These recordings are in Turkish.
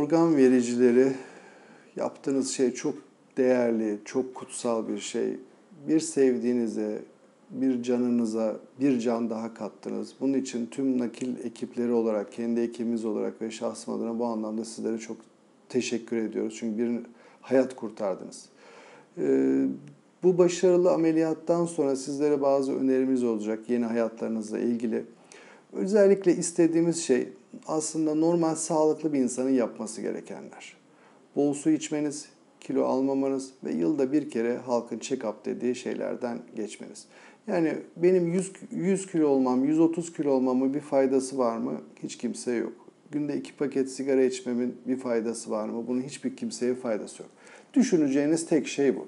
organ vericileri, yaptığınız şey çok değerli, çok kutsal bir şey. Bir sevdiğinize, bir canınıza bir can daha kattınız. Bunun için tüm nakil ekipleri olarak, kendi ekibimiz olarak ve şahsım adına bu anlamda sizlere çok teşekkür ediyoruz. Çünkü bir hayat kurtardınız. Bu başarılı ameliyattan sonra sizlere bazı önerimiz olacak yeni hayatlarınızla ilgili. Özellikle istediğimiz şey aslında normal sağlıklı bir insanın yapması gerekenler. Bol su içmeniz, kilo almamanız ve yılda bir kere halkın check-up dediği şeylerden geçmeniz. Yani benim 100 kilo olmam, 130 kilo olmamın bir faydası var mı? Hiç kimseye yok. Günde 2 paket sigara içmemin bir faydası var mı? Bunun hiçbir kimseye faydası yok. Düşüneceğiniz tek şey bu.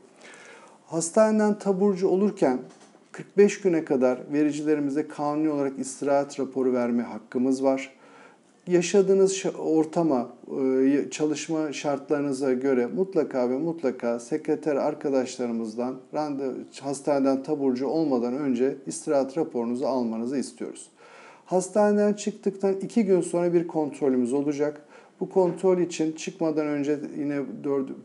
Hastaneden taburcu olurken 45 güne kadar vericilerimize kanuni olarak istirahat raporu verme hakkımız var. Yaşadığınız ortama, çalışma şartlarınıza göre mutlaka ve mutlaka sekreter arkadaşlarımızdan hastaneden taburcu olmadan önce istirahat raporunuzu almanızı istiyoruz. Hastaneden çıktıktan 2 gün sonra bir kontrolümüz olacak. Bu kontrol için çıkmadan önce yine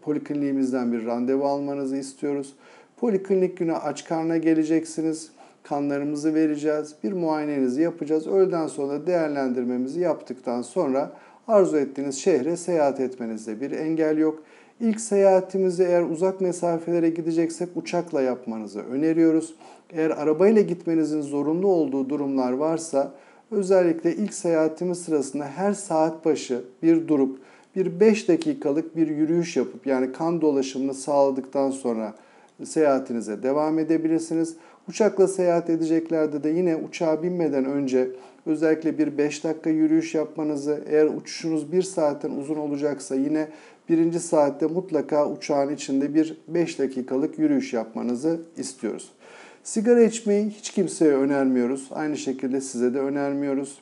polikliniğimizden bir randevu almanızı istiyoruz. Poliklinik günü aç karnına geleceksiniz. Kanlarımızı vereceğiz. Bir muayenenizi yapacağız. Öğleden sonra değerlendirmemizi yaptıktan sonra arzu ettiğiniz şehre seyahat etmenizde bir engel yok. İlk seyahatimizi eğer uzak mesafelere gideceksek uçakla yapmanızı öneriyoruz. Eğer arabayla gitmenizin zorunlu olduğu durumlar varsa özellikle ilk seyahatimiz sırasında her saat başı bir durup bir 5 dakikalık bir yürüyüş yapıp yani kan dolaşımını sağladıktan sonra seyahatinize devam edebilirsiniz. Uçakla seyahat edeceklerde de yine uçağa binmeden önce özellikle bir 5 dakika yürüyüş yapmanızı, eğer uçuşunuz 1 saatten uzun olacaksa yine birinci saatte mutlaka uçağın içinde bir 5 dakikalık yürüyüş yapmanızı istiyoruz. Sigara içmeyi hiç kimseye önermiyoruz. Aynı şekilde size de önermiyoruz.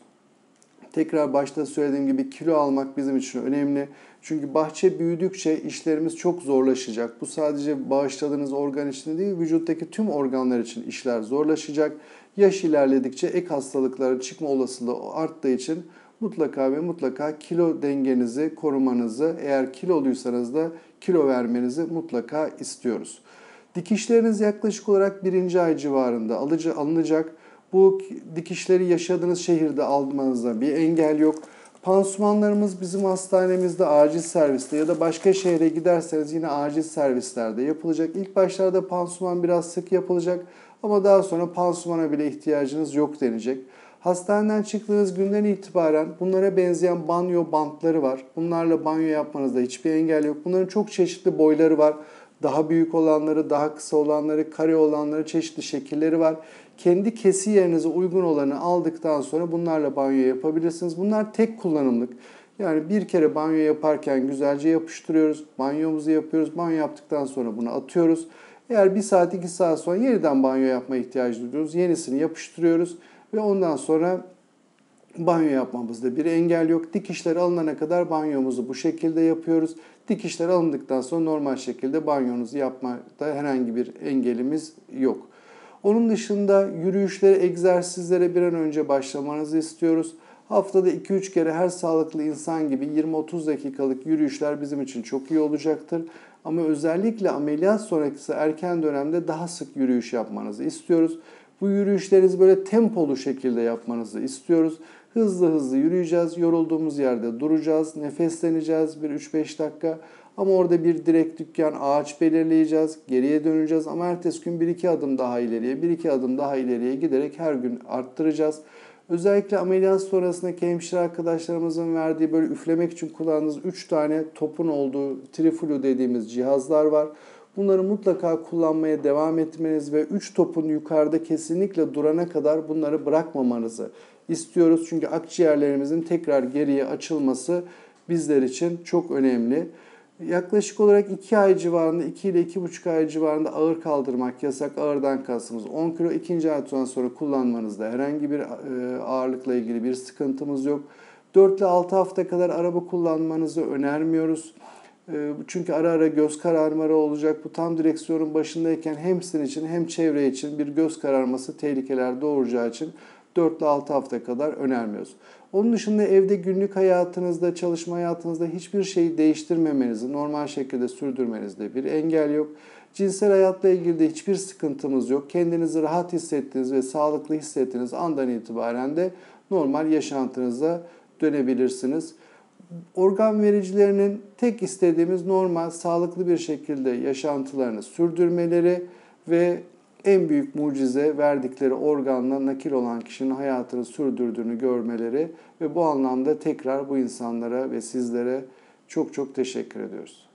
Tekrar başta söylediğim gibi kilo almak bizim için önemli. Çünkü bahçe büyüdükçe işlerimiz çok zorlaşacak. Bu sadece bağışladığınız organ için değil, vücuttaki tüm organlar için işler zorlaşacak. Yaş ilerledikçe ek hastalıkların çıkma olasılığı arttığı için mutlaka ve mutlaka kilo dengenizi korumanızı, eğer kiloluysanız da kilo vermenizi mutlaka istiyoruz. Dikişleriniz yaklaşık olarak 1. ay civarında alınacak. Bu dikişleri yaşadığınız şehirde almanızda bir engel yok. Pansumanlarımız bizim hastanemizde acil serviste ya da başka şehre giderseniz yine acil servislerde yapılacak. İlk başlarda pansuman biraz sık yapılacak ama daha sonra pansumana bile ihtiyacınız yok denecek. Hastaneden çıktığınız günden itibaren bunlara benzeyen banyo bantları var. Bunlarla banyo yapmanızda hiçbir engel yok. Bunların çok çeşitli boyları var. Daha büyük olanları, daha kısa olanları, kare olanları, çeşitli şekilleri var. Kendi kesi yerinize uygun olanı aldıktan sonra bunlarla banyo yapabilirsiniz. Bunlar tek kullanımlık. Yani bir kere banyo yaparken güzelce yapıştırıyoruz. Banyomuzu yapıyoruz. Banyo yaptıktan sonra bunu atıyoruz. Eğer 1 saat 2 saat sonra yeniden banyo yapma ihtiyacı duyuyoruz. Yenisini yapıştırıyoruz ve ondan sonra banyo yapmamızda bir engel yok. Dikişler alınana kadar banyomuzu bu şekilde yapıyoruz. Dikişler alındıktan sonra normal şekilde banyonuzu yapmakta herhangi bir engelimiz yok. Onun dışında yürüyüşlere, egzersizlere bir an önce başlamanızı istiyoruz. Haftada 2-3 kere her sağlıklı insan gibi 20-30 dakikalık yürüyüşler bizim için çok iyi olacaktır. Ama özellikle ameliyat sonrası erken dönemde daha sık yürüyüş yapmanızı istiyoruz. Bu yürüyüşlerinizi böyle tempolu şekilde yapmanızı istiyoruz. Hızlı hızlı yürüyeceğiz, yorulduğumuz yerde duracağız, nefesleneceğiz bir 3-5 dakika. Ama orada bir direk dükkan, ağaç belirleyeceğiz, geriye döneceğiz. Ama ertesi gün 1-2 adım daha ileriye, 1-2 adım daha ileriye giderek her gün arttıracağız. Özellikle ameliyat sonrasındaki hemşire arkadaşlarımızın verdiği böyle üflemek için kullandığınız 3 tane topun olduğu triflu dediğimiz cihazlar var. Bunları mutlaka kullanmaya devam etmeniz ve 3 topun yukarıda kesinlikle durana kadar bunları bırakmamanızı istiyoruz. Çünkü akciğerlerimizin tekrar geriye açılması bizler için çok önemli. Yaklaşık olarak 2 ay civarında, 2 ile 2,5 ay civarında ağır kaldırmak yasak. Ağırdan kastımız 10 kilo. 2. aydan sonra kullanmanızda herhangi bir ağırlıkla ilgili bir sıkıntımız yok. 4 ile 6 hafta kadar araba kullanmanızı önermiyoruz. Çünkü ara ara göz kararmaları olacak. Bu tam direksiyonun başındayken hem sizin için hem çevre için bir göz kararması tehlikeler doğuracağı için 4 ile 6 hafta kadar önermiyoruz. Onun dışında evde günlük hayatınızda, çalışma hayatınızda hiçbir şeyi değiştirmemenizi, normal şekilde sürdürmenizde bir engel yok. Cinsel hayatla ilgili de hiçbir sıkıntımız yok. Kendinizi rahat hissettiğiniz ve sağlıklı hissettiğiniz andan itibaren de normal yaşantınıza dönebilirsiniz. Organ vericilerinin tek istediğimiz normal, sağlıklı bir şekilde yaşantılarını sürdürmeleri ve en büyük mucize verdikleri organla nakil olan kişinin hayatını sürdürdüğünü görmeleri ve bu anlamda tekrar bu insanlara ve sizlere çok çok teşekkür ediyoruz.